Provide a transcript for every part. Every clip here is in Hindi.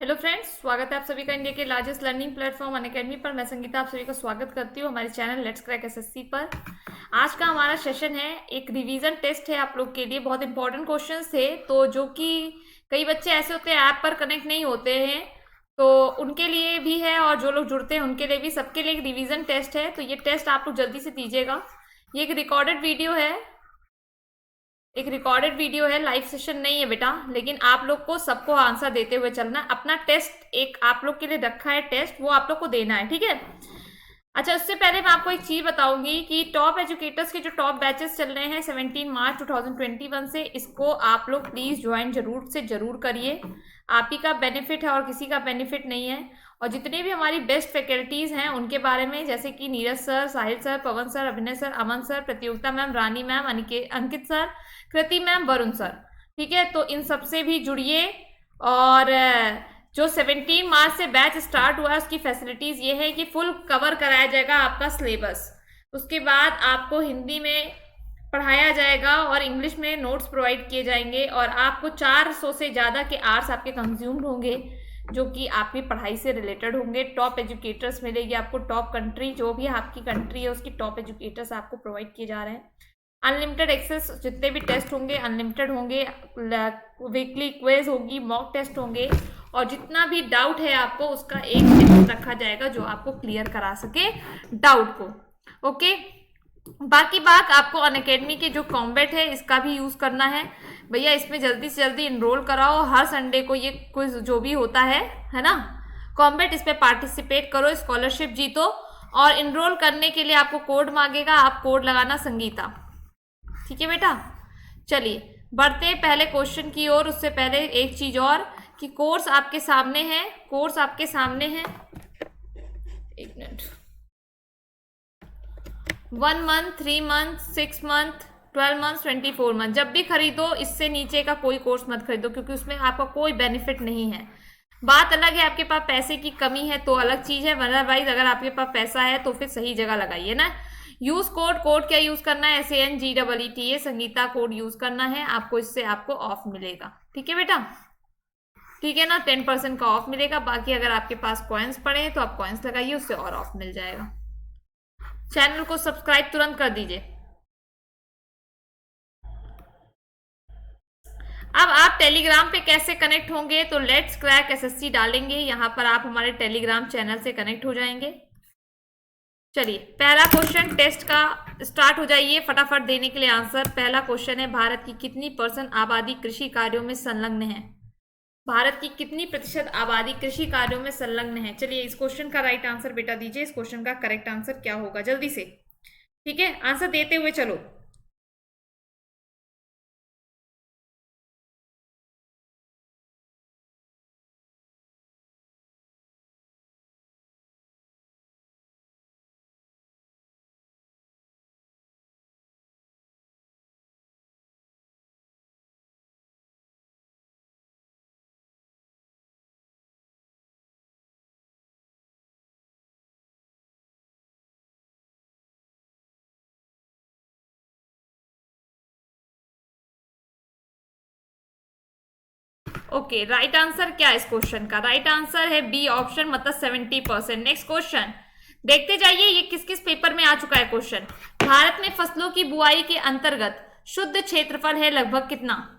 हेलो फ्रेंड्स, स्वागत है आप सभी का इंडिया के लार्जेस्ट लर्निंग प्लेटफॉर्म अनअकैडमी पर। मैं संगीता आप सभी का स्वागत करती हूँ हमारे चैनल लेट्स क्रैक एसएससी पर। आज का हमारा सेशन है, एक रिवीजन टेस्ट है आप लोग के लिए। बहुत इंपॉर्टेंट क्वेश्चंस थे, तो जो कि कई बच्चे ऐसे होते हैं ऐप पर कनेक्ट नहीं होते हैं, तो उनके लिए भी है और जो लोग जुड़ते हैं उनके लिए भी, सबके लिए एक रिवीजन टेस्ट है। तो ये टेस्ट आप लोग जल्दी से दीजिएगा। ये एक रिकॉर्डेड वीडियो है, लाइव सेशन नहीं है बेटा, लेकिन आप लोग को सबको आंसर देते हुए चलना है। अपना टेस्ट एक आप लोग के लिए रखा है टेस्ट, वो आप लोग को देना है, ठीक है। अच्छा, उससे पहले मैं आपको एक चीज बताऊंगी कि टॉप एजुकेटर्स के जो टॉप बैचेस चल रहे हैं 17 मार्च 2021 से, इसको आप लोग प्लीज ज्वाइन जरूर से जरूर करिए। आप ही का बेनिफिट है और किसी का बेनिफिट नहीं है। और जितने भी हमारी बेस्ट फैकल्टीज हैं उनके बारे में, जैसे कि नीरज सर, साहिल सर, पवन सर, अभिनय सर, अमन सर, प्रतियोगिता मैम, रानी मैम, अंकित सर, कृति मैम, वरुण सर, ठीक है। तो इन सबसे भी जुड़िए। और जो 17 मार्च से बैच स्टार्ट हुआ है उसकी फैसिलिटीज ये है कि फुल कवर कराया जाएगा आपका सिलेबस। उसके बाद आपको हिंदी में पढ़ाया जाएगा और इंग्लिश में नोट्स प्रोवाइड किए जाएंगे, और आपको 400 से ज़्यादा के आवर्स आपके कंज्यूम्ड होंगे जो कि आपकी पढ़ाई से रिलेटेड होंगे। टॉप एजुकेटर्स मिलेगी आपको, टॉप कंट्री, जो भी आपकी कंट्री है उसकी टॉप एजुकेटर्स आपको प्रोवाइड किए जा रहे हैं। अनलिमिटेड एक्सेस, जितने भी टेस्ट होंगे अनलिमिटेड होंगे। वीकली क्विज होगी, मॉक टेस्ट होंगे, और जितना भी डाउट है आपको उसका एक टेस्ट रखा जाएगा जो आपको क्लियर करा सके डाउट को। ओके, बाकी बात आपको अनअकैडमी के जो कॉम्बैट है इसका भी यूज करना है भैया। इसमें जल्दी से जल्दी इनरोल कराओ। हर संडे को ये क्विज जो भी होता है ना, कॉम्बैट, इस पे पार्टिसिपेट करो, स्कॉलरशिप जीतो। और इनरोल करने के लिए आपको कोड मांगेगा, आप कोड लगाना संगीता, ठीक है बेटा। चलिए बढ़ते पहले क्वेश्चन की ओर। उससे पहले एक चीज और कि कोर्स आपके सामने है, कोर्स आपके सामने है। एक minute. 1 month, 3 month, 6 month, 12 month, 24 month, जब भी खरीदो इससे नीचे का कोई कोर्स मत खरीदो, क्योंकि उसमें आपका कोई बेनिफिट नहीं है। बात अलग है आपके पास पैसे की कमी है तो अलग चीज है, अदरवाइज अगर आपके पास पैसा है तो फिर सही जगह लगाइए ना। यूज कोड क्या यूज करना है, SANGEETA संगीता कोड यूज करना है आपको, इससे आपको ऑफ मिलेगा, ठीक है बेटा, ठीक है ना। 10% का ऑफ मिलेगा। बाकी अगर आपके पास कॉइन्स पड़े तो आप कॉइन्स लगाइए, उससे और ऑफ मिल जाएगा। चैनल को सब्सक्राइब तुरंत कर दीजिए। अब आप टेलीग्राम पे कैसे कनेक्ट होंगे, तो लेट्स क्रैक एसएससी डालेंगे, यहां पर आप हमारे टेलीग्राम चैनल से कनेक्ट हो जाएंगे। चलिए पहला क्वेश्चन टेस्ट का स्टार्ट हो जाइए फटाफट देने के लिए आंसर। पहला क्वेश्चन है, भारत की कितनी % आबादी कृषि कार्यों में संलग्न है? भारत की कितनी प्रतिशत आबादी कृषि कार्यों में संलग्न है? चलिए इस क्वेश्चन का राइट आंसर बेटा दीजिए। इस क्वेश्चन का करेक्ट आंसर क्या होगा, जल्दी से, ठीक है, आंसर देते हुए चलो। ओके, राइट आंसर क्या है इस क्वेश्चन का? राइट आंसर है बी ऑप्शन, मतलब 70%। नेक्स्ट क्वेश्चन देखते जाइए, ये किस किस पेपर में आ चुका है क्वेश्चन। भारत में फसलों की बुआई के अंतर्गत शुद्ध क्षेत्रफल है लगभग कितना?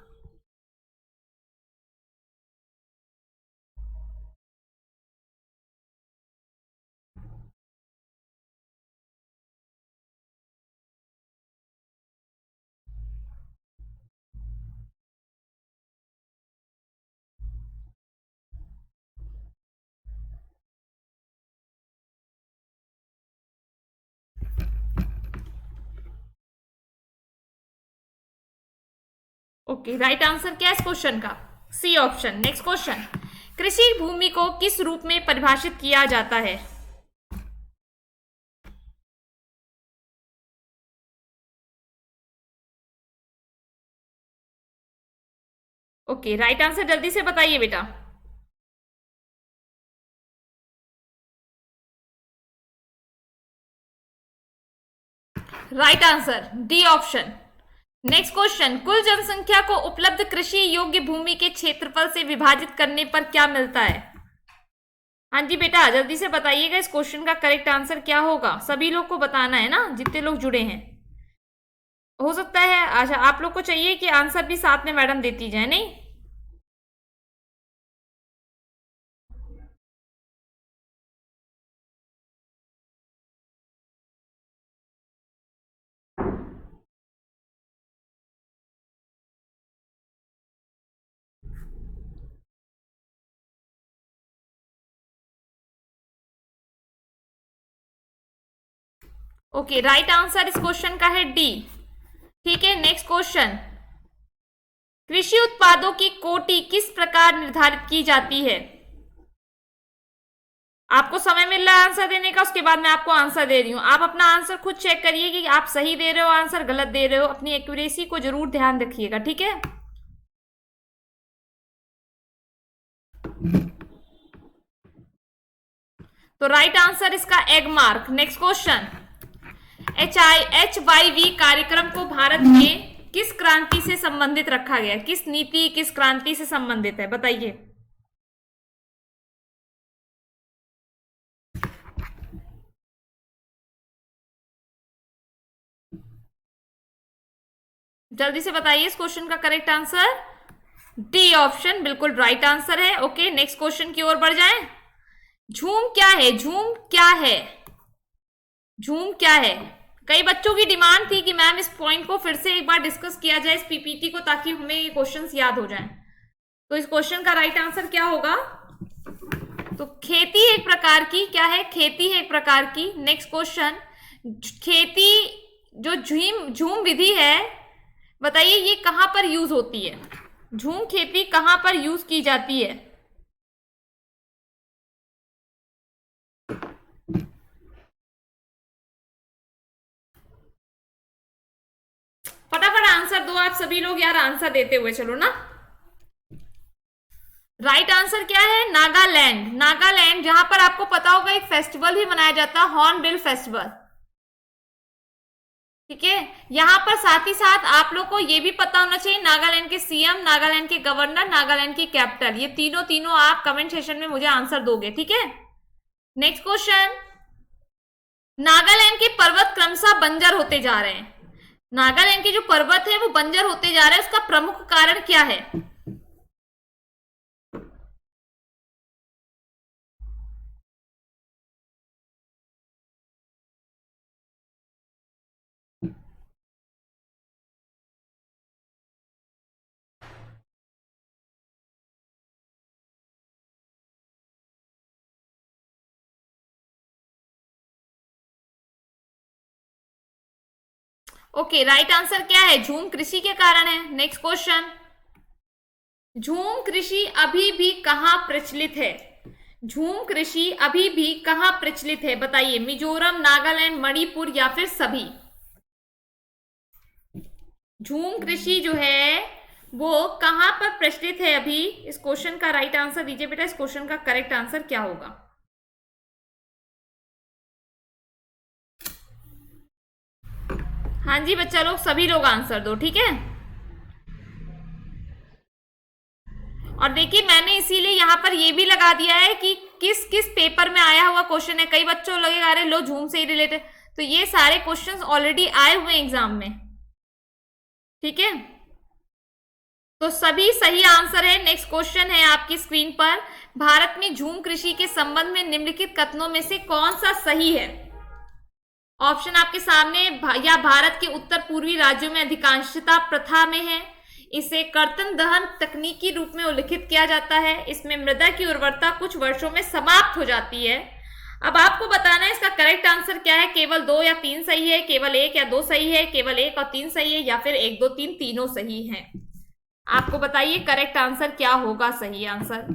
ओके, राइट आंसर क्या है इस क्वेश्चन का? C option. नेक्स्ट क्वेश्चन, कृषि भूमि को किस रूप में परिभाषित किया जाता है? ओके, राइट आंसर जल्दी से बताइए बेटा। Right answer D option. Next question, कुल जनसंख्या को उपलब्ध कृषि योग्य भूमि के क्षेत्रफल से विभाजित करने पर क्या मिलता है? हाँ जी बेटा, जल्दी से बताइएगा इस क्वेश्चन का करेक्ट आंसर क्या होगा। सभी लोग को बताना है ना, जितने लोग जुड़े हैं। हो सकता है अच्छा आप लोग को चाहिए कि आंसर भी साथ में मैडम देती जाए, नहीं? ओके, राइट आंसर इस क्वेश्चन का है डी। ठीक है, नेक्स्ट क्वेश्चन। कृषि उत्पादों की कोटि किस प्रकार निर्धारित की जाती है? आपको समय मिल रहा है आंसर देने का, उसके बाद मैं आपको आंसर दे रही हूं। आप अपना आंसर खुद चेक करिए कि आप सही दे रहे हो आंसर, गलत दे रहे हो। अपनी एक्यूरेसी को जरूर ध्यान रखिएगा, ठीक है? तो राइट आंसर इसका egg mark. Next question. HYV कार्यक्रम को भारत में किस क्रांति से संबंधित रखा गया? किस नीति, किस क्रांति से संबंधित है, बताइए। जल्दी से बताइए इस क्वेश्चन का करेक्ट आंसर। डी ऑप्शन बिल्कुल राइट आंसर है। ओके, नेक्स्ट क्वेश्चन की ओर बढ़ जाएं। झूम क्या है? झूम क्या है? झूम क्या है? कई बच्चों की डिमांड थी कि मैम इस पॉइंट को फिर से एक बार डिस्कस किया जाए इस पीपीटी को, ताकि हमें ये क्वेश्चंस याद हो जाएं। तो इस क्वेश्चन का राइट आंसर क्या होगा? तो खेती है एक प्रकार की, क्या है? खेती है एक प्रकार की। Next question. खेती जो झूम झूम विधि है, बताइए ये कहां पर यूज होती है? झूम खेती कहां पर यूज की जाती है? फटाफट आंसर दो आप सभी लोग यार, आंसर देते हुए चलो ना। राइट आंसर क्या है? नागालैंड। नागालैंड, जहां पर आपको पता होगा एक फेस्टिवल भी मनाया जाता है, हॉर्नबिल फेस्टिवल। ठीक है, यहां पर साथ ही साथ आप लोग को यह भी पता होना चाहिए नागालैंड के सीएम, नागालैंड के गवर्नर, नागालैंड की कैपिटल, ये तीनों तीनों आप कमेंट सेशन में मुझे आंसर दोगे, ठीक है? Next question. नागालैंड के पर्वत क्रमशः बंजर होते जा रहे हैं। नागालैंड के जो पर्वत है वो बंजर होते जा रहे हैं, उसका प्रमुख कारण क्या है? ओके, राइट आंसर क्या है? झूम कृषि के कारण है। Next question. झूम कृषि अभी भी कहां प्रचलित है? झूम कृषि अभी भी कहां प्रचलित है, बताइए। मिजोरम, नागालैंड, मणिपुर या फिर सभी? झूम कृषि जो है वो कहां पर प्रचलित है अभी? इस क्वेश्चन का राइट आंसर दीजिए बेटा। इस क्वेश्चन का करेक्ट आंसर क्या होगा? हाँ जी बच्चा लोग, सभी लोग आंसर दो, ठीक है? और देखिए मैंने इसीलिए यहां पर ये भी लगा दिया है कि किस किस पेपर में आया हुआ क्वेश्चन है। कई बच्चों लगेगा अरे लो झूम से ही रिलेटेड, तो ये सारे क्वेश्चंस ऑलरेडी आए हुए एग्जाम में, ठीक है? तो सभी सही आंसर है। नेक्स्ट क्वेश्चन है आपकी स्क्रीन पर। भारत में झूम कृषि के संबंध में निम्नलिखित कथनों में से कौन सा सही है? ऑप्शन आपके सामने। या भारत के उत्तर पूर्वी राज्यों में अधिकांशता प्रथा में है, इसे कर्तन दहन तकनीकी रूप में उल्लिखित किया जाता है, इसमें मृदा की उर्वरता कुछ वर्षों में समाप्त हो जाती है। अब आपको बताना है इसका करेक्ट आंसर क्या है। केवल 2 या 3 सही है, केवल 1 या 2 सही है, केवल 1 और 3 सही है, या फिर 1 2 3 तीनों सही हैं। आपको बताइए करेक्ट आंसर क्या होगा? सही आंसर,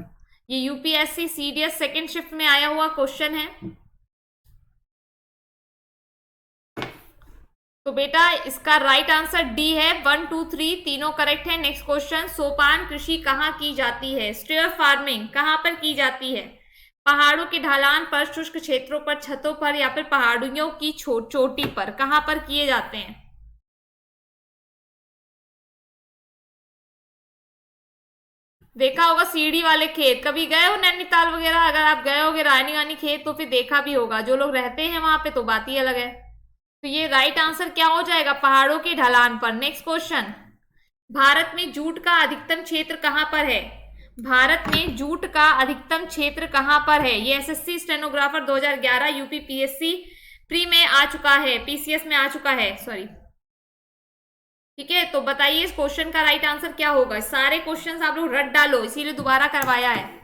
ये यूपीएससी सीडीएस सेकेंड शिफ्ट में आया हुआ क्वेश्चन है। तो बेटा इसका राइट आंसर डी है। 1 2 3 तीनों करेक्ट है। Next question. सोपान कृषि कहाँ की जाती है? स्टेयर फार्मिंग कहाँ पर की जाती है? पहाड़ों के ढलान पर, शुष्क क्षेत्रों पर, छतों पर, या फिर पहाड़ियों की चोटी पर, कहां पर किए जाते हैं? देखा होगा सीढ़ी वाले खेत, कभी गए हो नैनीताल वगैरह? अगर आप गए होगे रानी वानी खेत तो फिर देखा भी होगा, जो लोग रहते हैं वहां पे तो बात ही अलग है। तो ये राइट आंसर क्या हो जाएगा? पहाड़ों की ढलान पर। नेक्स्ट क्वेश्चन, भारत में जूट का अधिकतम क्षेत्र कहां पर है? भारत में जूट का अधिकतम क्षेत्र कहां पर है? ये SSC stenographer 2011 UP PSC pre में आ चुका है, पीसीएस में आ चुका है, सॉरी। ठीक है, तो बताइए इस क्वेश्चन का राइट आंसर क्या होगा? सारे क्वेश्चंस आप लोग रट डालो, इसीलिए दोबारा करवाया है।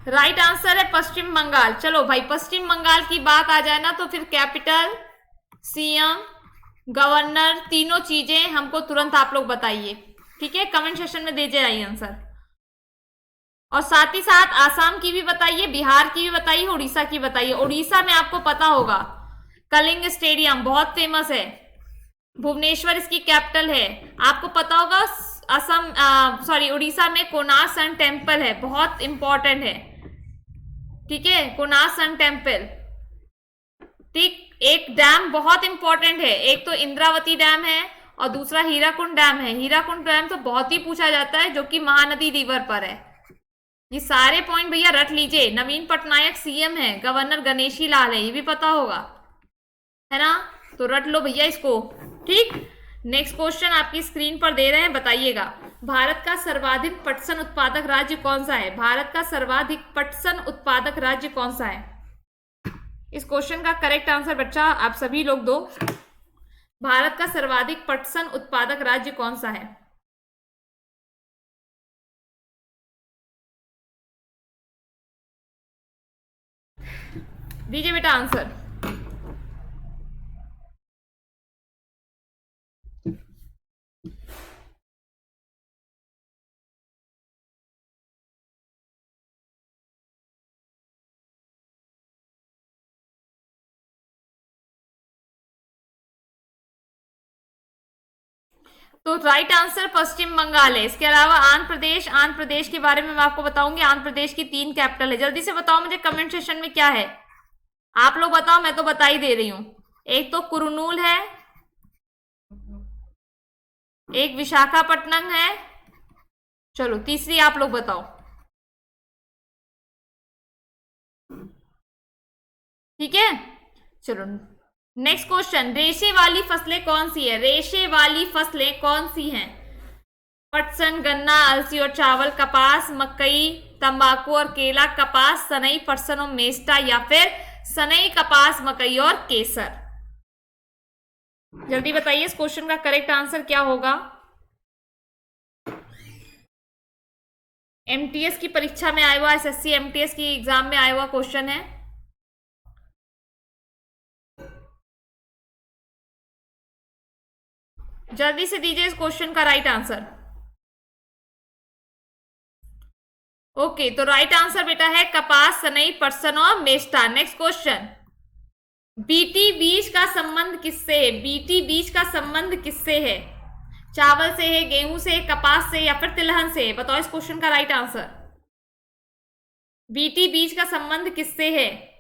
राइट आंसर है पश्चिम बंगाल। चलो भाई, पश्चिम बंगाल की बात आ जाए ना तो फिर कैपिटल, सीएम, गवर्नर, तीनों चीजें हमको तुरंत आप लोग बताइए। ठीक है, कमेंट सेक्शन में दीजिए आइए आंसर। और साथ ही साथ आसाम की भी बताइए, बिहार की भी बताइए, उड़ीसा की बताइए। उड़ीसा में आपको पता होगा कलिंग स्टेडियम बहुत फेमस है, भुवनेश्वर इसकी कैपिटल है। आपको पता होगा असम, सॉरी, उड़ीसा में कोणार्क सन टेम्पल है, बहुत इंपॉर्टेंट है। ठीक है, कोणार्क सन टेम्पल। ठीक, एक डैम बहुत इंपॉर्टेंट है, एक तो इंद्रावती डैम है और दूसरा हीराकुंड डैम है। हीराकुंड डैम तो बहुत ही पूछा जाता है, जो कि महानदी रिवर पर है। ये सारे पॉइंट भैया रट लीजिए। नवीन पटनायक सीएम है, गवर्नर गणेशी लाल है, ये भी पता होगा, है ना? तो रट लो भैया इसको। ठीक, नेक्स्ट क्वेश्चन आपकी स्क्रीन पर दे रहे हैं, बताइएगा। भारत का सर्वाधिक पटसन उत्पादक राज्य कौन सा है? भारत का सर्वाधिक पटसन उत्पादक राज्य कौन सा है? इस क्वेश्चन का करेक्ट आंसर बच्चा आप सभी लोग दो। भारत का सर्वाधिक पटसन उत्पादक राज्य कौन सा है? दीजिए बेटा आंसर। तो राइट आंसर पश्चिम बंगाल है। इसके अलावा आंध्र प्रदेश के बारे में मैं आपको बताऊंगी। आंध्र प्रदेश की 3 कैपिटल है। जल्दी से बताओ मुझे कमेंट सेक्शन में क्या है, आप लोग बताओ, मैं तो बता ही दे रही हूं। एक तो कुरनूल है, एक विशाखापट्टनम है, चलो तीसरी आप लोग बताओ। ठीक है, चलो नेक्स्ट क्वेश्चन, रेशे वाली फसलें कौन सी है? रेशे वाली फसलें कौन सी हैं? पटसन, गन्ना, अलसी और चावल, कपास, मकई, तंबाकू और केला, कपास, सनई, पटसन और मेस्टा, या फिर सनई, कपास, मकई और केसर। जल्दी बताइए इस क्वेश्चन का करेक्ट आंसर क्या होगा? एमटीएस की परीक्षा में आया हुआ, एसएससी एमटीएस की एग्जाम में आया हुआ क्वेश्चन है। जल्दी से दीजिए इस क्वेश्चन का राइट आंसर। ओके, तो राइट आंसर बेटा है कपास, सनई, पटसन और मेस्टा। नेक्स्ट क्वेश्चन, बीटी बीज का संबंध किससे है? बीटी बीज का संबंध किससे है? चावल से है, गेहूं से, कपास से, या फिर तिलहन से? बताओ इस क्वेश्चन का राइट आंसर। बीटी बीज का संबंध किससे है?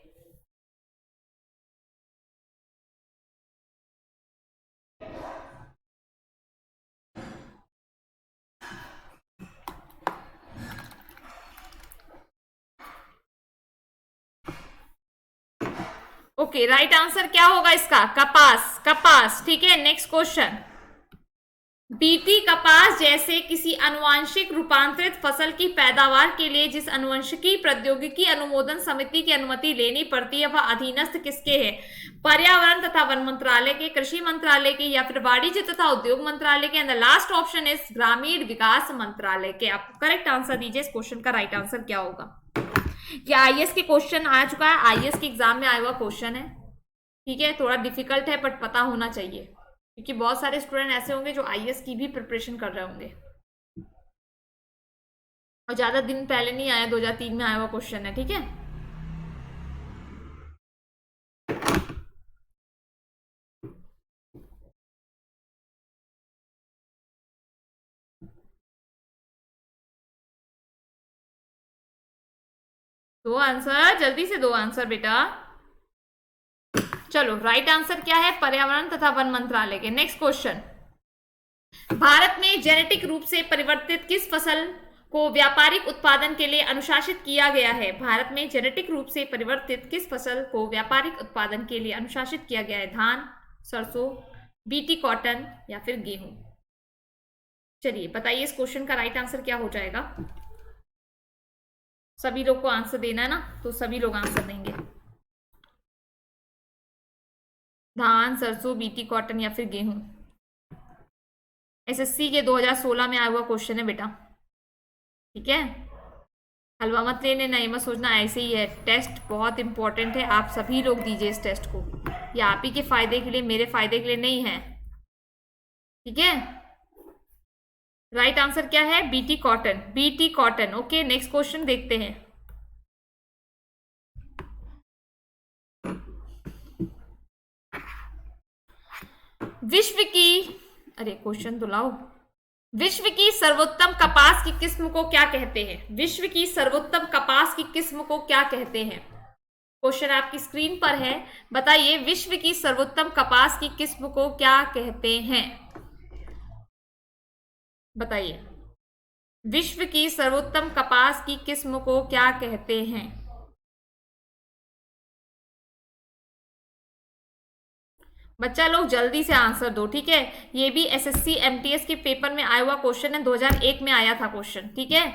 ओके, राइट आंसर क्या होगा इसका? कपास, कपास। ठीक है, नेक्स्ट क्वेश्चन, बीटी कपास जैसे किसी अनुवांशिक रूपांतरित फसल की पैदावार के लिए जिस अनुवंशिकी प्रौद्योगिकी अनुमोदन समिति की अनुमति लेनी पड़ती है, वह अधीनस्थ किसके है? पर्यावरण तथा वन मंत्रालय के, कृषि मंत्रालय के, या फिर वाणिज्य तथा उद्योग मंत्रालय के? And the last option is ग्रामीण विकास मंत्रालय के। आप करेक्ट आंसर दीजिए, इस क्वेश्चन का राइट आंसर क्या होगा? ये आईएएस के क्वेश्चन आ चुका है, आईएएस के एग्जाम में आया हुआ क्वेश्चन है। ठीक है, थोड़ा डिफिकल्ट है बट पता होना चाहिए, क्योंकि बहुत सारे स्टूडेंट ऐसे होंगे जो आईएएस की भी प्रिपरेशन कर रहे होंगे और ज्यादा दिन पहले नहीं आया, 2003 में आया हुआ क्वेश्चन है। ठीक है, दो आंसर, जल्दी से दो आंसर बेटा। चलो राइट आंसर क्या है? पर्यावरण तथा वन मंत्रालय के। नेक्स्ट क्वेश्चन, भारत में जेनेटिक रूप से परिवर्तित किस फसल को व्यापारिक उत्पादन के लिए अनुशासित किया गया है? भारत में जेनेटिक रूप से परिवर्तित किस फसल को व्यापारिक उत्पादन के लिए अनुशासित किया गया है? धान, सरसों, बीटी कॉटन या फिर गेहूं? चलिए बताइए इस क्वेश्चन का राइट आंसर क्या हो जाएगा। सभी लोग को आंसर देना है ना, तो सभी लोग आंसर देंगे। धान, सरसों, बीटी कॉटन या फिर गेहूं? एसएससी के 2016 में आया हुआ क्वेश्चन है बेटा, ठीक है? हलवा मत लेने, नहीं मत सोचना ऐसे ही है। टेस्ट बहुत इंपॉर्टेंट है, आप सभी लोग दीजिए इस टेस्ट को। ये आप ही के फायदे के लिए, मेरे फायदे के लिए नहीं है, ठीक है? राइट आंसर क्या है? BT cotton, BT cotton. Okay next question देखते हैं। विश्व की, अरे क्वेश्चन तो लाओ। विश्व की सर्वोत्तम कपास की किस्म को क्या कहते हैं? विश्व की सर्वोत्तम कपास की किस्म को क्या कहते हैं? क्वेश्चन आपकी स्क्रीन पर है, बताइए विश्व की सर्वोत्तम कपास की किस्म को क्या कहते हैं? बताइए विश्व की सर्वोत्तम कपास की किस्म को क्या कहते हैं? बच्चा लोग जल्दी से आंसर दो, ठीक है? ये भी एसएससी एमटीएस के पेपर में आया हुआ क्वेश्चन है, 2001 में आया था क्वेश्चन, ठीक है?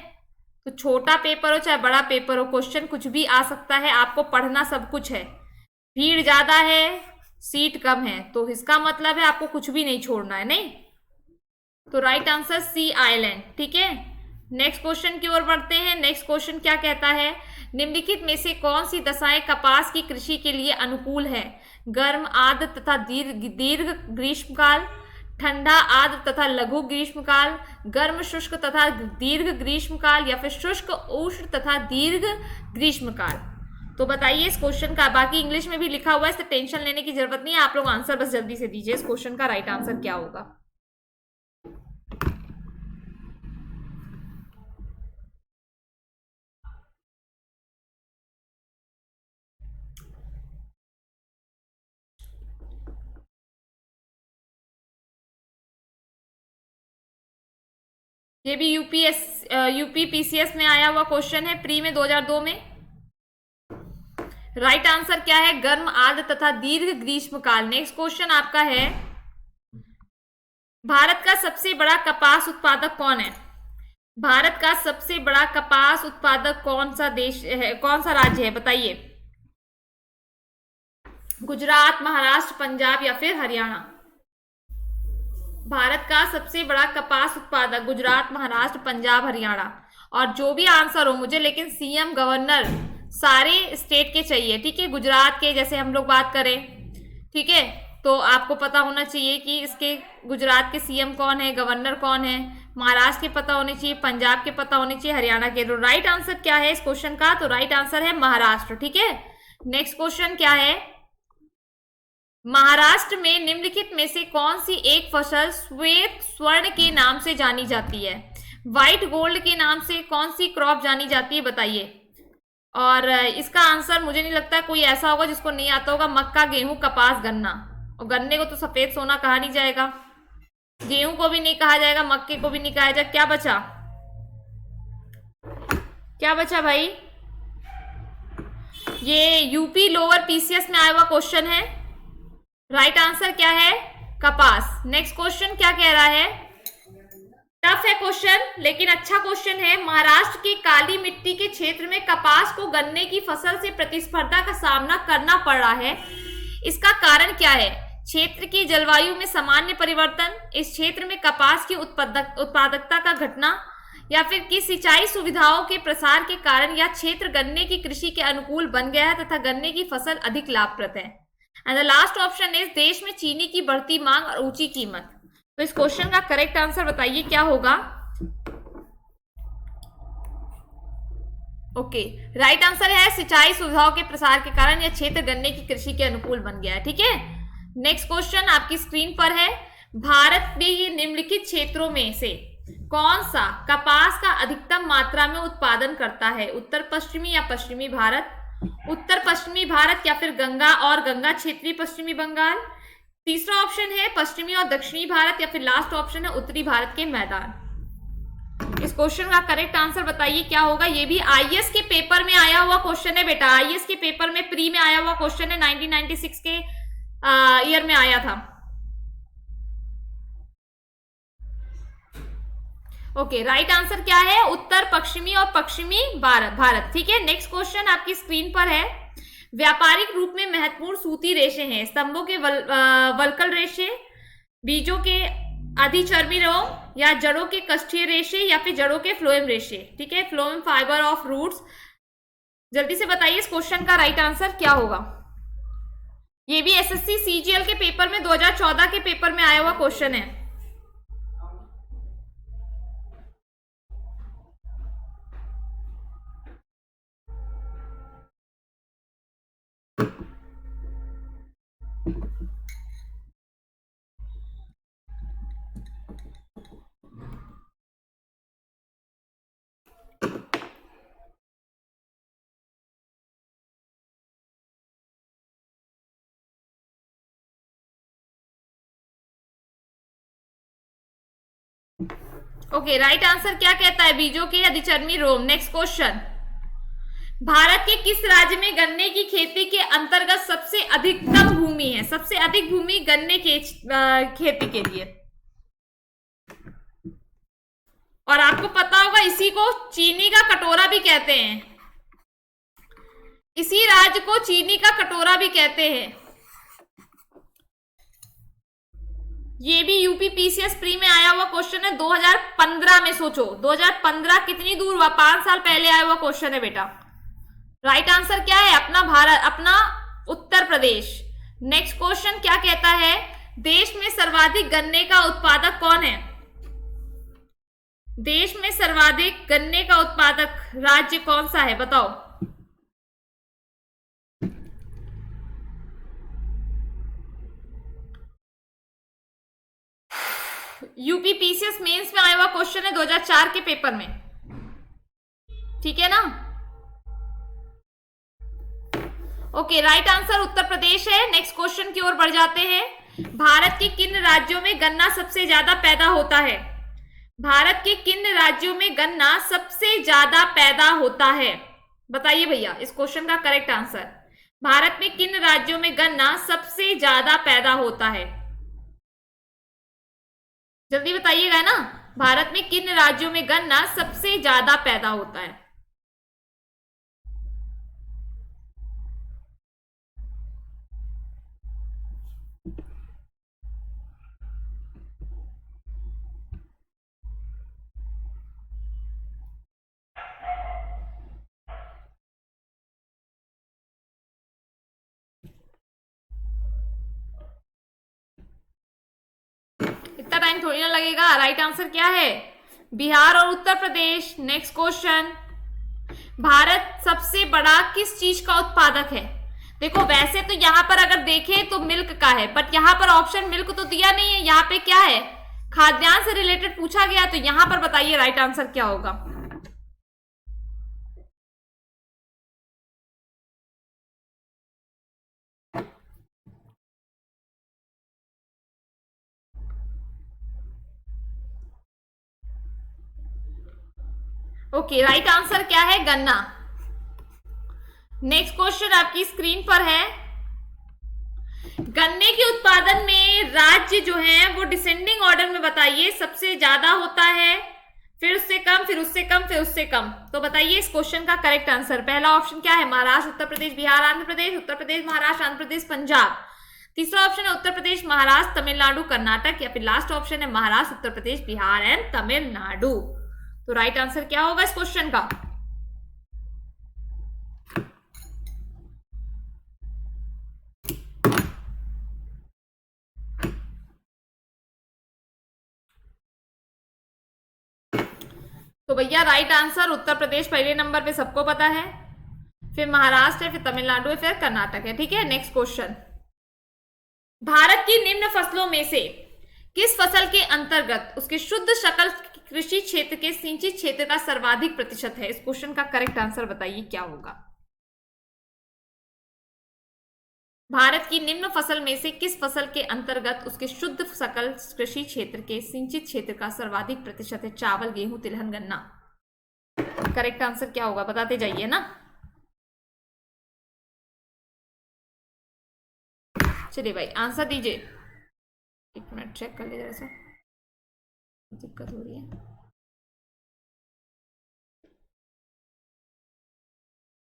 तो छोटा पेपर हो चाहे बड़ा पेपर हो, क्वेश्चन कुछ भी आ सकता है, आपको पढ़ना सब कुछ है। भीड़ ज्यादा है, सीट कम है, तो इसका मतलब है आपको कुछ भी नहीं छोड़ना है, नहीं? तो राइट आंसर सी आइलैंड, ठीक है? नेक्स्ट क्वेश्चन की ओर बढ़ते हैं। नेक्स्ट क्वेश्चन क्या कहता है? निम्नलिखित में से कौन सी दशाएं कपास की कृषि के लिए अनुकूल है? गर्म, आर्द्र तथा दीर्घ ग्रीष्मकाल, ठंडा, आर्द्र तथा लघु ग्रीष्मकाल, गर्म, शुष्क तथा दीर्घ ग्रीष्मकाल या फिर शुष्क, उष्ण तथा दीर्घ ग्रीष्मकाल? तो बताइए इस क्वेश्चन का, बाकी इंग्लिश में भी लिखा हुआ है, इससे टेंशन लेने की जरूरत नहीं है, आप लोग आंसर बस जल्दी से दीजिए इस क्वेश्चन का राइट आंसर क्या होगा। ये भी यूपी पीसीएस में आया हुआ क्वेश्चन है, प्री में 2002 में। राइट आंसर क्या है? गर्म, आर्द्र तथा दीर्घ ग्रीष्मकाल। नेक्स्ट क्वेश्चन आपका है, भारत का सबसे बड़ा कपास उत्पादक कौन है? भारत का सबसे बड़ा कपास उत्पादक कौन सा देश है, कौन सा राज्य है? बताइए। गुजरात, महाराष्ट्र, पंजाब या फिर हरियाणा? भारत का सबसे बड़ा कपास उत्पादक गुजरात, महाराष्ट्र, पंजाब, हरियाणा। और जो भी आंसर हो मुझे, लेकिन सीएम, गवर्नर सारे स्टेट के चाहिए, ठीक है? गुजरात के जैसे हम लोग बात करें, ठीक है, तो आपको पता होना चाहिए कि इसके गुजरात के सीएम कौन है, गवर्नर कौन है। महाराष्ट्र के पता होने चाहिए, पंजाब के पता होने चाहिए, हरियाणा के। तो राइट आंसर क्या है इस क्वेश्चन का? तो राइट आंसर है महाराष्ट्र, ठीक है? नेक्स्ट क्वेश्चन क्या है? महाराष्ट्र में निम्नलिखित में से कौन सी एक फसल श्वेत स्वर्ण के नाम से जानी जाती है? व्हाइट गोल्ड के नाम से कौन सी क्रॉप जानी जाती है? बताइए। और इसका आंसर मुझे नहीं लगता कोई ऐसा होगा जिसको नहीं आता होगा। मक्का, गेहूं, कपास, गन्ना। और गन्ने को तो सफेद सोना कहा नहीं जाएगा, गेहूं को भी नहीं कहा जाएगा, मक्के को भी नहीं कहा जाएगा। क्या बचा? क्या बचा भाई? ये यूपी लोअर पीसीएस में आया हुआ क्वेश्चन है। राइट आंसर क्या है? कपास। नेक्स्ट क्वेश्चन क्या कह रहा है? टफ है क्वेश्चन, लेकिन अच्छा क्वेश्चन है। महाराष्ट्र की काली मिट्टी के क्षेत्र में कपास को गन्ने की फसल से प्रतिस्पर्धा का सामना करना पड़ रहा है, इसका कारण क्या है? क्षेत्र की जलवायु में सामान्य परिवर्तन, इस क्षेत्र में कपास की उत्पादकता का घटना, या फिर कि सिंचाई सुविधाओं के प्रसार के कारण यह क्षेत्र गन्ने की कृषि के अनुकूल बन गया है तथा गन्ने की फसल अधिक लाभप्रद है। And the last option is देश में चीनी की बढ़ती मांग और ऊंची कीमत। तो इस क्वेश्चन का करेक्ट आंसर बताइए क्या होगा? ओके, राइट आंसर है सिंचाई सुविधाओं के प्रसार के कारण यह क्षेत्र गन्ने की कृषि के अनुकूल बन गया है, ठीक है? नेक्स्ट क्वेश्चन आपकी स्क्रीन पर है। भारत में निम्नलिखित क्षेत्रों में से कौन सा कपास का अधिकतम मात्रा में उत्पादन करता है? उत्तर पश्चिमी या पश्चिमी भारत, उत्तर पश्चिमी भारत या फिर गंगा और गंगा क्षेत्रीय पश्चिमी बंगाल, तीसरा ऑप्शन है पश्चिमी और दक्षिणी भारत, या फिर लास्ट ऑप्शन है उत्तरी भारत के मैदान। इस क्वेश्चन का करेक्ट आंसर बताइए क्या होगा। ये भी आईएएस के पेपर में आया हुआ क्वेश्चन है बेटा, आईएएस के पेपर में प्री में आया हुआ क्वेश्चन है, 1996 के ईयर में आया था। ओके, राइट आंसर क्या है? उत्तर पश्चिमी और पश्चिमी भारत। ठीक है, नेक्स्ट क्वेश्चन आपकी स्क्रीन पर है। व्यापारिक रूप में महत्वपूर्ण सूती रेशे हैं, स्तंभों के वल्कल रेशे, बीजों के अधिचर्मी रोम, या जड़ों के कष्ठीय रेशे, या फिर जड़ों के फ्लोएम रेशे। ठीक है, फ्लोएम फाइबर ऑफ रूट्स। जल्दी से बताइए इस क्वेश्चन का राइट आंसर क्या होगा। ये भी एसएससी सीजीएल के पेपर में 2014 के पेपर में आया हुआ क्वेश्चन है। ओके, राइट आंसर क्या कहता है? बीजों के अधिचर्मी रोम। नेक्स्ट क्वेश्चन, भारत के किस राज्य में गन्ने की खेती के अंतर्गत सबसे अधिकतम भूमि है? सबसे अधिक भूमि गन्ने के खेती के लिए। और आपको पता होगा इसी को चीनी का कटोरा भी कहते हैं, इसी राज्य को चीनी का कटोरा भी कहते हैं। ये भी यूपी पीसीएस प्री में आया हुआ क्वेश्चन है 2015 में। सोचो 2015 कितनी दूर हुआ, 5 साल पहले आया हुआ क्वेश्चन है बेटा। राइट आंसर क्या है? अपना भारत, अपना उत्तर प्रदेश। नेक्स्ट क्वेश्चन क्या कहता है? देश में सर्वाधिक गन्ने का उत्पादक कौन है? देश में सर्वाधिक गन्ने का उत्पादक राज्य कौन सा है? बताओ। यूपी पीसीएस मेंस में आया हुआ क्वेश्चन है 2004 के पेपर में। ठीक है ना? Okay, right answer Uttar Pradesh है। नेक्स्ट क्वेश्चन की ओर बढ़ जाते हैं। भारत के किन राज्यों में गन्ना सबसे ज्यादा पैदा होता है? भारत के किन राज्यों में गन्ना सबसे ज्यादा पैदा होता है? बताइए भैया इस क्वेश्चन का करेक्ट आंसर। भारत में किन राज्यों में गन्ना सबसे ज्यादा पैदा होता है? जल्दी बताइएगा ना। भारत में किन राज्यों में गन्ना सबसे ज्यादा पैदा होता है? इतना टाइम थोड़ी ना लगेगा। राइट आंसर क्या है? बिहार और उत्तर प्रदेश। नेक्स्ट क्वेश्चन, भारत सबसे बड़ा किस चीज का उत्पादक है? देखो वैसे तो यहां पर अगर देखें तो मिल्क का है, बट यहां पर ऑप्शन मिल्क तो दिया नहीं है। यहाँ पे क्या है? खाद्यान्न से रिलेटेड पूछा गया, तो यहां पर बताइए राइट आंसर क्या होगा। ओके, राइट आंसर क्या है? गन्ना। नेक्स्ट क्वेश्चन आपकी स्क्रीन पर है। गन्ने के उत्पादन में राज्य जो है वो डिसेंडिंग ऑर्डर में बताइए। सबसे ज्यादा होता है, फिर उससे कम, फिर उससे कम, फिर उससे कम। तो बताइए इस क्वेश्चन का करेक्ट आंसर। पहला ऑप्शन क्या है? महाराष्ट्र, उत्तर प्रदेश, बिहार, आंध्र प्रदेश, उत्तर प्रदेश, महाराष्ट्र, आंध्र प्रदेश, पंजाब। तीसरा ऑप्शन है उत्तर प्रदेश, महाराष्ट्र, तमिलनाडु, कर्नाटक, या फिर लास्ट ऑप्शन है महाराष्ट्र, उत्तर प्रदेश, बिहार एंड तमिलनाडु। तो राइट आंसर क्या होगा इस क्वेश्चन का? तो भैया राइट आंसर उत्तर प्रदेश पहले नंबर पे, सबको पता है, फिर महाराष्ट्र है, फिर तमिलनाडु है, फिर कर्नाटक है। ठीक है, नेक्स्ट क्वेश्चन, भारत की निम्न फसलों में से किस फसल के अंतर्गत उसके शुद्ध कृषि क्षेत्र के सिंचित क्षेत्र का सर्वाधिक प्रतिशत है? इस क्वेश्चन का करेक्ट आंसर बताइए क्या होगा। भारत की निम्न फसल में से किस फसल के अंतर्गत उसके शुद्ध सकल कृषि क्षेत्र के सिंचित क्षेत्र का सर्वाधिक प्रतिशत है? चावल, गेहूं, तिलहन, गन्ना। करेक्ट आंसर क्या होगा बताते जाइए ना। चलिए भाई आंसर दीजिए। एक मिनट चेक कर लीजिए, जरा दिक्कत हो रही है।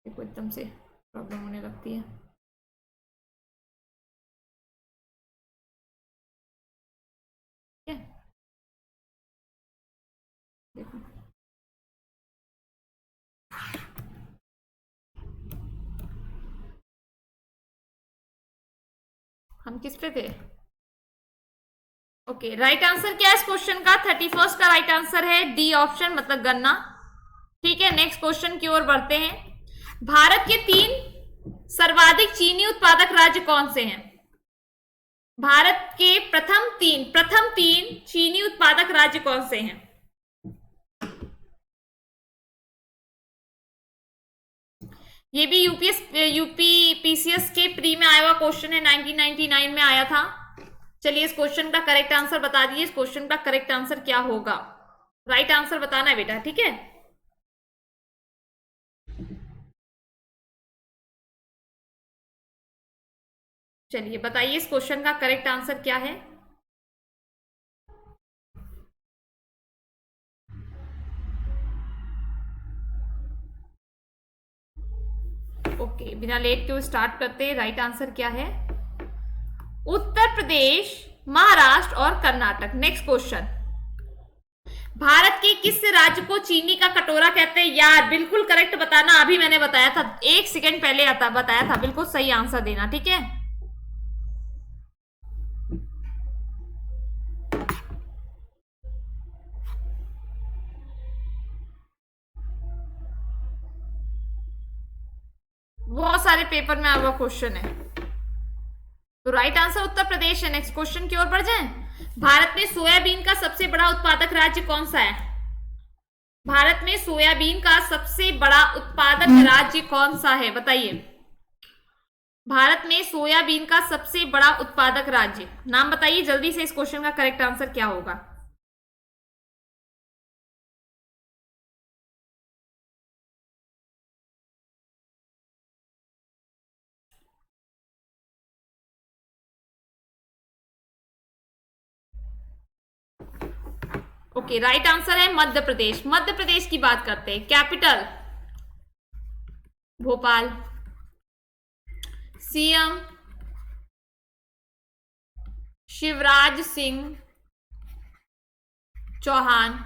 देखो एकदम से प्रॉब्लम होने लगती है। ठीक है, देखो हम किस पे थे। ओके, राइट आंसर क्या है इस क्वेश्चन का? 31 का राइट आंसर है डी ऑप्शन, मतलब गन्ना। ठीक है, नेक्स्ट क्वेश्चन की ओर बढ़ते हैं। भारत के 3 सर्वाधिक चीनी उत्पादक राज्य कौन से हैं? भारत के प्रथम तीन चीनी उत्पादक राज्य कौन से हैं? ये भी यूपी पीसीएस के प्री में आया हुआ क्वेश्चन है, 1999 में आया था। चलिए इस क्वेश्चन का करेक्ट आंसर बता दीजिए। इस क्वेश्चन का करेक्ट आंसर क्या होगा? राइट आंसर बताना है बेटा, ठीक है। चलिए बताइए इस क्वेश्चन का करेक्ट आंसर क्या है। ओके, बिना लेट के स्टार्ट करते हैं। राइट आंसर क्या है? उत्तर प्रदेश, महाराष्ट्र और कर्नाटक। नेक्स्ट क्वेश्चन, भारत के किस राज्य को चीनी का कटोरा कहते हैं? यार बिल्कुल करेक्ट बताना, अभी मैंने बताया था, 1 सेकेंड पहले बताया था। बिल्कुल सही आंसर देना, ठीक है। बहुत सारे पेपर में आया क्वेश्चन है, तो राइट आंसर उत्तर प्रदेश है। नेक्स्ट क्वेश्चन की ओर बढ़ जाएं। भारत में सोयाबीन का सबसे बड़ा उत्पादक राज्य कौन सा है? भारत में सोयाबीन का सबसे बड़ा उत्पादक राज्य कौन सा है बताइए। भारत में सोयाबीन का सबसे बड़ा उत्पादक राज्य नाम बताइए जल्दी से। इस क्वेश्चन का करेक्ट आंसर क्या होगा? ओके, राइट आंसर है मध्य प्रदेश। मध्य प्रदेश की बात करते हैं। Capital Bhopal, CM Shivraj Singh Chouhan,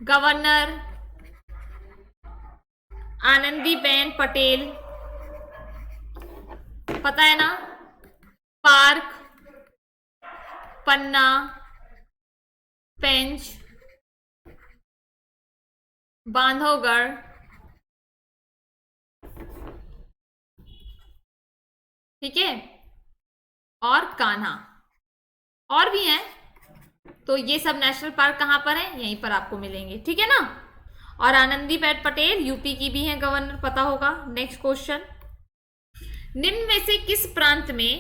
governor Anandiben Patel, पता है ना, पार्क, पन्ना, पेंच, बांधवगढ़, ठीक है, और कान्हा, और भी हैं। तो ये सब नेशनल पार्क कहां पर है? यहीं पर आपको मिलेंगे, ठीक है ना। और आनंदीबेन पटेल यूपी की भी हैं गवर्नर, पता होगा। नेक्स्ट क्वेश्चन, निम्न में से किस प्रांत में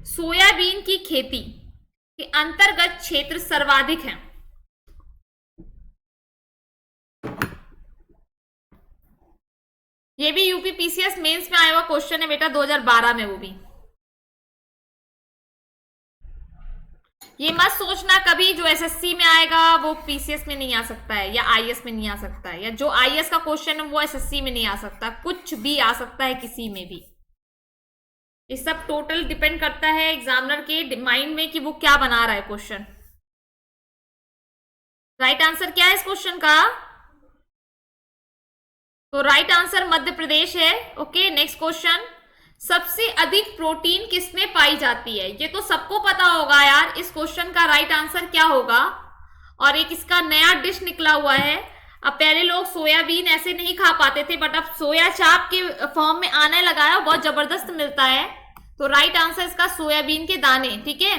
सोयाबीन की खेती के अंतर्गत क्षेत्र सर्वाधिक है? ये भी यूपी पीसीएस मेंस में आया हुआ क्वेश्चन है बेटा, 2012 में। वो भी ये मत सोचना कभी जो एसएससी में आएगा वो पीसीएस में नहीं आ सकता है, या आईएएस में नहीं आ सकता है, या जो आईएएस का क्वेश्चन है वो एसएससी में नहीं आ सकता। कुछ भी आ सकता है किसी में भी। ये सब टोटल डिपेंड करता है एग्जामिनर के माइंड में कि वो क्या बना रहा है क्वेश्चन। राइट आंसर क्या है इस क्वेश्चन का? तो राइट आंसर मध्य प्रदेश है। ओके, नेक्स्ट क्वेश्चन, सबसे अधिक प्रोटीन किसमें पाई जाती है? ये तो सबको पता होगा यार। इस क्वेश्चन का राइट आंसर क्या होगा? और एक इसका नया डिश निकला हुआ है। अब पहले लोग सोयाबीन ऐसे नहीं खा पाते थे, बट अब सोया चाप के फॉर्म में आने लगा है, बहुत जबरदस्त मिलता है। तो राइट आंसर इसका सोयाबीन के दाने, ठीक है।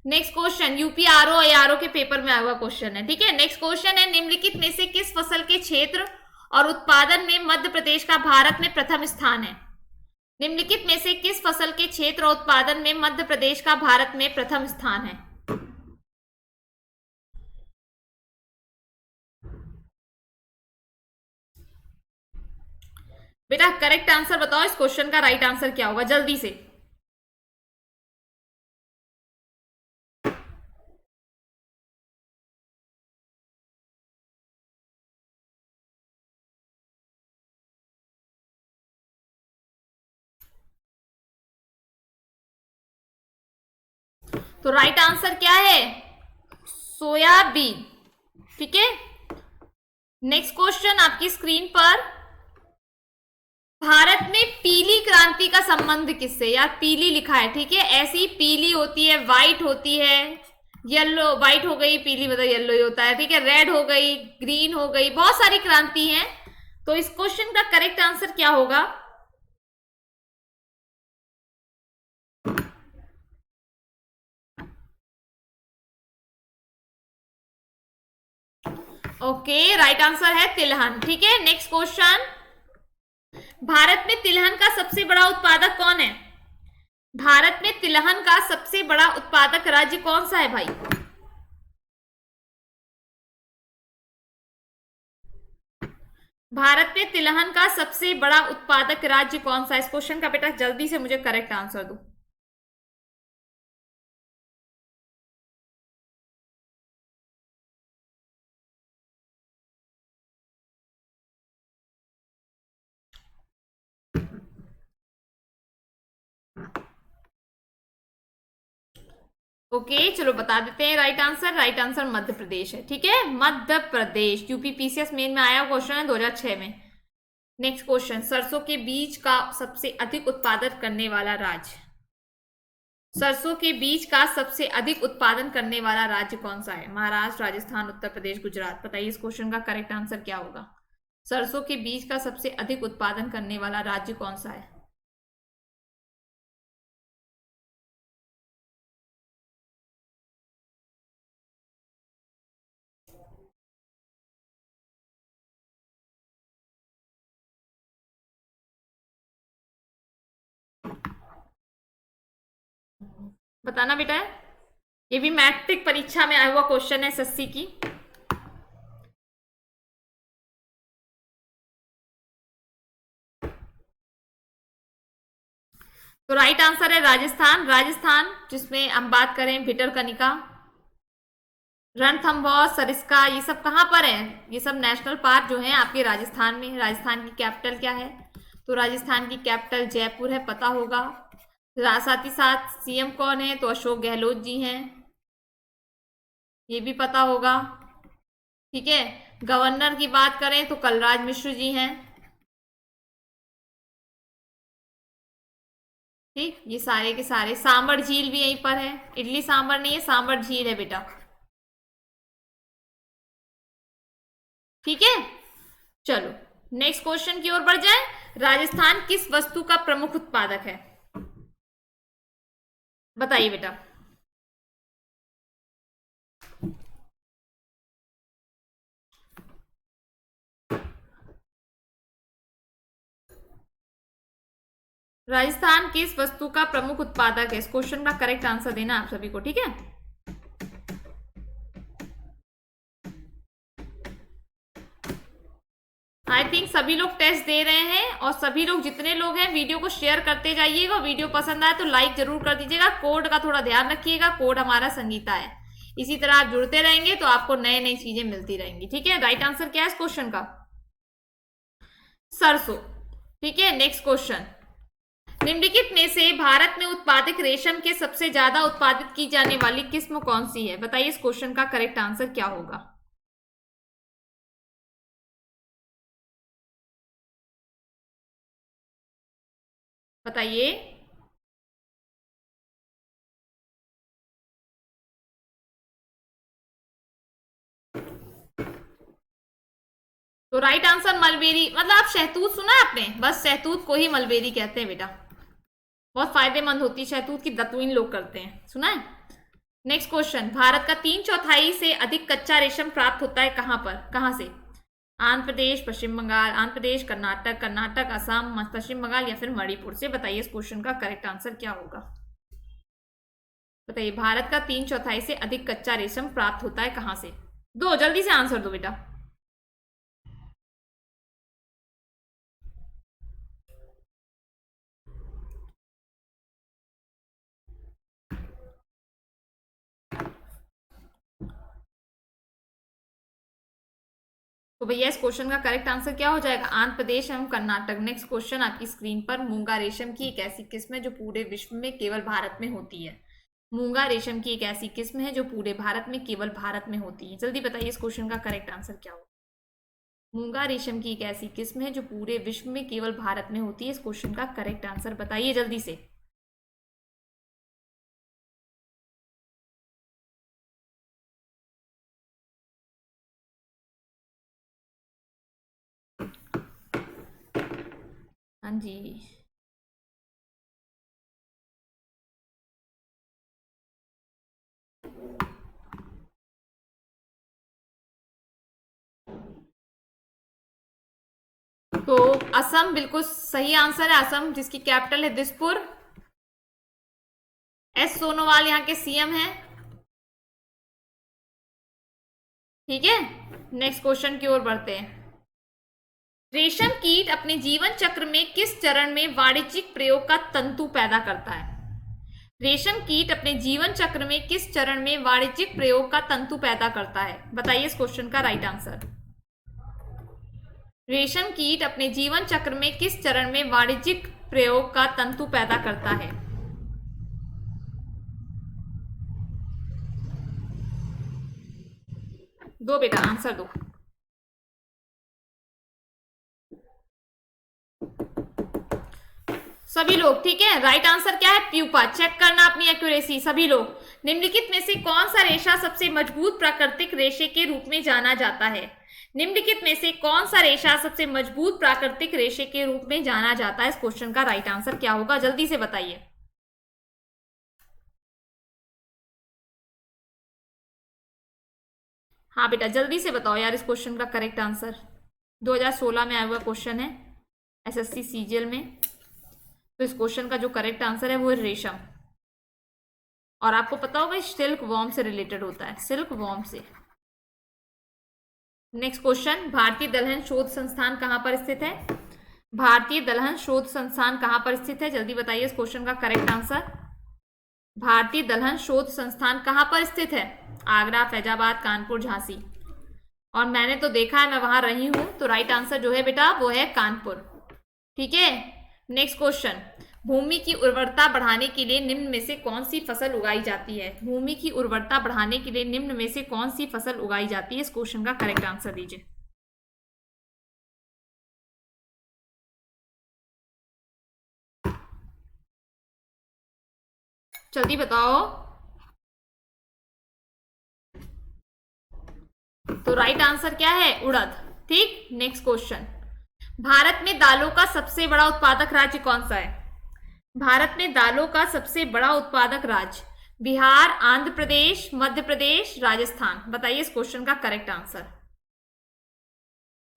Next question UP RO RO के पेपर में आया हुआ क्वेश्चन है, ठीक है। नेक्स्ट क्वेश्चन है, निम्नलिखित में से किस फसल के क्षेत्र और उत्पादन में मध्य प्रदेश का भारत में प्रथम स्थान है? निम्नलिखित में से किस फसल के क्षेत्र और उत्पादन में मध्य प्रदेश का भारत में प्रथम स्थान है? बेटा करेक्ट आंसर बताओ, इस क्वेश्चन का राइट आंसर क्या होगा जल्दी से। तो राइट आंसर क्या है? सोयाबीन, ठीक है। नेक्स्ट क्वेश्चन आपकी स्क्रीन पर, भारत में पीली क्रांति का संबंध किससे? यार पीली लिखा है, ठीक है। ऐसी पीली होती है, व्हाइट होती है, येलो, व्हाइट हो गई, पीली मतलब येलो ही होता है, ठीक है। रेड हो गई, ग्रीन हो गई, बहुत सारी क्रांति हैं। तो इस क्वेश्चन का करेक्ट आंसर क्या होगा? ओके, राइट आंसर है तिलहन, ठीक है। नेक्स्ट क्वेश्चन, भारत में तिलहन का सबसे बड़ा उत्पादक कौन है? भारत में तिलहन का सबसे बड़ा उत्पादक राज्य कौन सा है भाई? भारत में तिलहन का सबसे बड़ा उत्पादक राज्य कौन सा है? इस क्वेश्चन का बेटा जल्दी से मुझे करेक्ट आंसर दो। ओके चलो बता देते हैं right answer. Right answer Madhya Pradesh है, ठीक है। Madhya Pradesh UP PCS main में आया क्वेश्चन है 2006 में। नेक्स्ट क्वेश्चन, सरसों के बीज का सबसे अधिक उत्पादन करने वाला राज्य? सरसों के बीज का सबसे अधिक उत्पादन करने वाला राज्य कौन सा है? महाराष्ट्र, राजस्थान, उत्तर प्रदेश, गुजरात। बताइए इस क्वेश्चन का करेक्ट आंसर क्या होगा? सरसों के बीज का सबसे अधिक उत्पादन करने वाला राज्य कौन सा है? बताना बेटा है, ये भी मैट्रिक परीक्षा में आया हुआ क्वेश्चन है एसएससी की। तो राइट आंसर है राजस्थान। राजस्थान जिसमें हम बात करें भितरकनिका, रणथंभौर, सरिस्का, ये सब कहाँ पर है? ये सब नेशनल पार्क जो है आपके राजस्थान में। राजस्थान की कैपिटल क्या है? तो राजस्थान की कैपिटल जयपुर है, पता होगा। साथ ही साथ सीएम कौन है? तो अशोक गहलोत जी हैं, ये भी पता होगा, ठीक है। गवर्नर की बात करें तो कलराज मिश्र जी हैं, ठीक। ये सारे के सारे, सांबर झील भी यहीं पर है, इडली सांबर नहीं है, सांबर झील है बेटा, ठीक है। चलो नेक्स्ट क्वेश्चन की ओर बढ़ जाए। राजस्थान किस वस्तु का प्रमुख उत्पादक है? बताइए बेटा। राजस्थान किस वस्तु का प्रमुख उत्पादक है? इस क्वेश्चन का करेक्ट आंसर देना आप सभी को, ठीक है। आई थिंक सभी लोग टेस्ट दे रहे हैं, और सभी लोग जितने लोग हैं वीडियो को शेयर करते जाइएगा। वीडियो पसंद आए तो लाइक जरूर कर दीजिएगा। कोड का थोड़ा ध्यान रखिएगा, कोड हमारा संगीता है। इसी तरह आप जुड़ते रहेंगे तो आपको नए नई चीजें मिलती रहेंगी, ठीक है। राइट आंसर क्या है इस क्वेश्चन का? सरसों, ठीक है। नेक्स्ट क्वेश्चन, निम्नलिखित में से भारत में उत्पादित रेशम के सबसे ज्यादा उत्पादित की जाने वाली किस्म कौन सी है? बताइए इस क्वेश्चन का करेक्ट आंसर क्या होगा? बताइए। तो राइट आंसर मलबेरी, मतलब आप शहतूत सुना है आपने? बस शहतूत को ही मलबेरी कहते हैं बेटा। बहुत फायदेमंद होती है शहतूत की, दतुईन लोग करते हैं, सुना है? नेक्स्ट क्वेश्चन, भारत का 3/4 से अधिक कच्चा रेशम प्राप्त होता है कहां पर, कहां से? आंध्र प्रदेश, पश्चिम बंगाल, आंध्र प्रदेश, कर्नाटक, कर्नाटक, असम, पश्चिम बंगाल या फिर मणिपुर से? बताइए इस क्वेश्चन का करेक्ट आंसर क्या होगा। बताइए, भारत का 3/4 से अधिक कच्चा रेशम प्राप्त होता है कहां से? दो, जल्दी से आंसर दो बेटा। तो भैया इस क्वेश्चन का करेक्ट आंसर क्या हो जाएगा? आंध्र प्रदेश एवं कर्नाटक। नेक्स्ट क्वेश्चन आपकी स्क्रीन पर, मूंगा रेशम की एक ऐसी किस्म है जो पूरे विश्व में केवल भारत में होती है। मूंगा रेशम की एक ऐसी किस्म है जो पूरे भारत में केवल भारत में होती है। जल्दी बताइए इस क्वेश्चन का करेक्ट आंसर क्या होगा। मूंगा रेशम की एक ऐसी किस्म है जो पूरे विश्व में केवल भारत में होती है। इस क्वेश्चन का करेक्ट आंसर बताइए जल्दी से। हाँ जी, तो असम बिल्कुल सही आंसर है। असम, जिसकी कैपिटल है दिसपुर। एस सोनोवाल यहाँ के सीएम हैं। ठीक है, नेक्स्ट क्वेश्चन की ओर बढ़ते हैं। रेशम कीट अपने जीवन चक्र में किस चरण में वाणिज्यिक प्रयोग का तंतु पैदा करता है? रेशम कीट अपने जीवन चक्र में किस चरण में वाणिज्यिक प्रयोग का तंतु पैदा करता है? बताइए इस क्वेश्चन का राइट आंसर। रेशम कीट अपने जीवन चक्र में किस चरण में वाणिज्यिक प्रयोग का तंतु पैदा करता है? दो बेटा, आंसर दो। सभी लोग, ठीक है, राइट आंसर क्या है? प्यूपा। चेक करना अपनी एक्यूरेसी सभी लोग। निम्नलिखित में से कौन सा रेशा सबसे मजबूत प्राकृतिक रेशे के रूप में जाना जाता है? निम्नलिखित में से कौन सा रेशा सबसे मजबूत प्राकृतिक रेशे के रूप में जाना जाता है? इस क्वेश्चन का राइट आंसर क्या होगा? जल्दी से बताइए। हाँ बेटा, जल्दी से बताओ यार इस क्वेश्चन का करेक्ट आंसर। 2016 में आया हुआ क्वेश्चन है एसएससी सीजीएल में। तो इस क्वेश्चन का जो करेक्ट आंसर है वो है रेशम। और आपको पता होगा सिल्क वॉर्म से रिलेटेड होता है, सिल्क वॉर्म से। नेक्स्ट क्वेश्चन, भारतीय दलहन शोध संस्थान कहां पर स्थित है? भारतीय दलहन शोध संस्थान कहां पर स्थित है? जल्दी बताइए इस क्वेश्चन का करेक्ट आंसर। भारतीय दलहन शोध संस्थान कहां पर स्थित है? आगरा, फैजाबाद, कानपुर, झांसी। और मैंने तो देखा है, मैं वहां रही हूं। तो राइट आंसर जो है बेटा वो है कानपुर। ठीक है, नेक्स्ट क्वेश्चन, भूमि की उर्वरता बढ़ाने के लिए निम्न में से कौन सी फसल उगाई जाती है? भूमि की उर्वरता बढ़ाने के लिए निम्न में से कौन सी फसल उगाई जाती है? इस क्वेश्चन का करेक्ट आंसर दीजिए। जल्दी बताओ। तो राइट आंसर क्या है? उड़द। ठीक, नेक्स्ट क्वेश्चन, भारत में दालों का सबसे बड़ा उत्पादक राज्य कौन सा है? भारत में दालों का सबसे बड़ा उत्पादक राज्य? बिहार, आंध्र प्रदेश, मध्य प्रदेश, राजस्थान। बताइए इस क्वेश्चन का करेक्ट आंसर।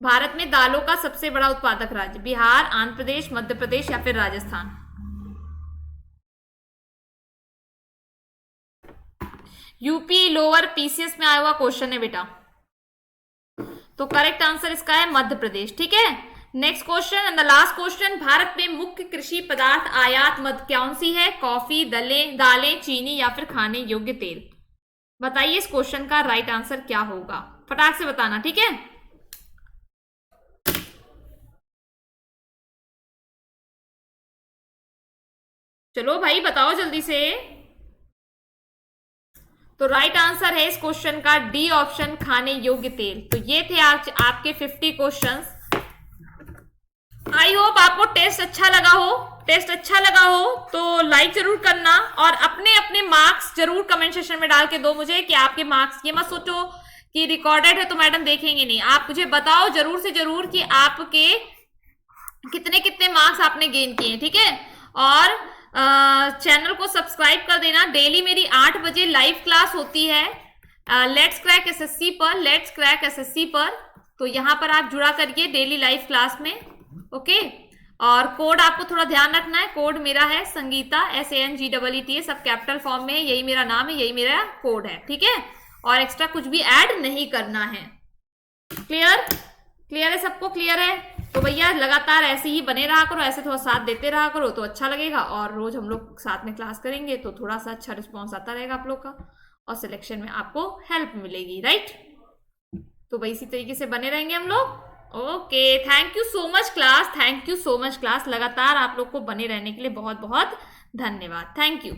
भारत में दालों का सबसे बड़ा उत्पादक राज्य? बिहार, आंध्र प्रदेश, मध्य प्रदेश या फिर राजस्थान? यूपी लोअर पीसीएस में आया हुआ क्वेश्चन है बेटा। तो करेक्ट आंसर इसका है मध्य प्रदेश। ठीक है, next question and the last question, Bharat में मुख्य कृषि पदार्थ आयात मद कौन सी है? कॉफी, दालें, चीनी या फिर खाने योग्य तेल? बताइए इस क्वेश्चन का राइट आंसर क्या होगा? फटाक से बताना, ठीक है। चलो भाई बताओ जल्दी से। तो राइट आंसर है इस क्वेश्चन का डी ऑप्शन, खाने योग्य तेल। तो ये थे आज आपके 50 क्वेश्चंस। आई होप आपको टेस्ट अच्छा लगा हो। टेस्ट अच्छा लगा हो तो लाइक जरूर करना और अपने अपने मार्क्स जरूर कमेंट सेक्शन में डाल के दो मुझे कि आपके मार्क्स। ये मत सोचो कि रिकॉर्डेड है तो मैडम देखेंगे नहीं। आप मुझे बताओ जरूर से जरूर कि आपके कितने कितने मार्क्स आपने गेन किए, ठीक है। और चैनल को सब्सक्राइब कर देना। डेली मेरी 8 बजे लाइव क्लास होती है लेट्स क्रैक एसएससी पर, लेट्स क्रैक एसएससी पर। तो यहाँ पर आप जुड़ा करिए डेली लाइव क्लास में, ओके। और कोड आपको थोड़ा ध्यान रखना है, कोड मेरा है संगीता, SANGEETA, सब कैपिटल फॉर्म में है, यही मेरा नाम है, यही मेरा कोड है, ठीक है। और एक्स्ट्रा कुछ भी ऐड नहीं करना है। क्लियर? क्लियर है सबको? क्लियर है? तो भैया लगातार ऐसे ही बने रहा करो, ऐसे थोड़ा साथ देते रहा करो तो अच्छा लगेगा, और रोज हम लोग साथ में क्लास करेंगे तो थोड़ा सा अच्छा रिस्पॉन्स आता रहेगा आप लोग का, और सिलेक्शन में आपको हेल्प मिलेगी, राइट। तो भाई इसी तरीके से बने रहेंगे हम लोग। Okay, thank you so much class, thank you so much class. लगातार आप लोग को बने रहने के लिए बहुत बहुत धन्यवाद, थैंक यू।